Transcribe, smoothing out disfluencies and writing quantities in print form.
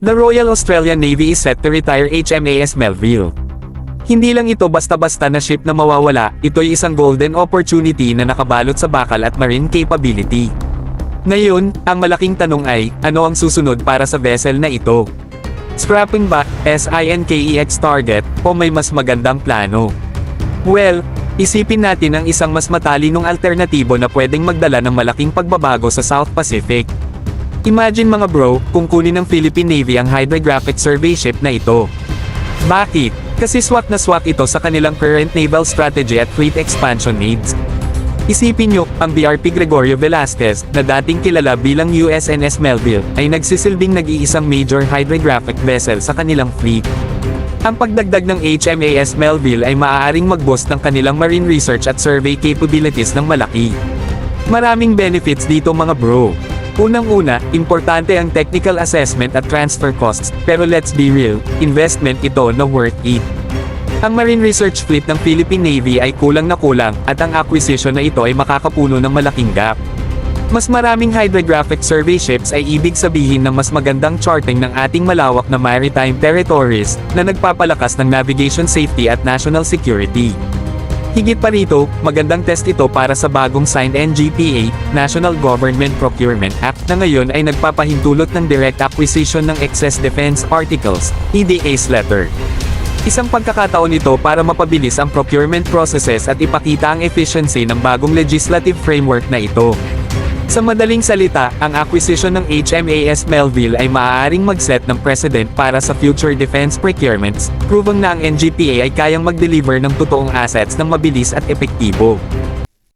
The Royal Australian Navy is set to retire HMAS Melville. Hindi lang ito basta-basta na ship na mawawala, ito'y isang golden opportunity na nakabalot sa bakal at marine capability. Ngayon, ang malaking tanong ay, ano ang susunod para sa vessel na ito? Scrapping ba, SINKEX target, o may mas magandang plano? Well, isipin natin ang isang mas matalinong alternatibo na pwedeng magdala ng malaking pagbabago sa South Pacific. Imagine mga bro, kung kunin ng Philippine Navy ang hydrographic survey ship na ito. Bakit? Kasi swak na swak ito sa kanilang current naval strategy at fleet expansion needs. Isipin nyo, ang BRP Gregorio Velasquez, na dating kilala bilang USNS Melville, ay nagsisilbing nag-iisang major hydrographic vessel sa kanilang fleet. Ang pagdagdag ng HMAS Melville ay maaaring mag-boost ng kanilang marine research at survey capabilities ng malaki. Maraming benefits dito mga bro. Unang-una, importante ang technical assessment at transfer costs, pero let's be real, investment ito na worth it. Ang marine research fleet ng Philippine Navy ay kulang na kulang, at ang acquisition na ito ay makakapuno ng malaking gap. Mas maraming hydrographic survey ships ay ibig sabihin ng mas magandang charting ng ating malawak na maritime territories, na nagpapalakas ng navigation safety at national security. Higit pa rito, magandang test ito para sa bagong signed NGPA, National Government Procurement Act, na ngayon ay nagpapahintulot ng direct acquisition ng excess defense articles, EDA's letter. Isang pagkakataon ito para mapabilis ang procurement processes at ipakita ang efficiency ng bagong legislative framework na ito. Sa madaling salita, ang acquisition ng HMAS Melville ay maaaring mag-set ng precedent para sa future defense procurements, proving na ang NGPA ay kayang mag-deliver ng totoong assets ng mabilis at epektibo.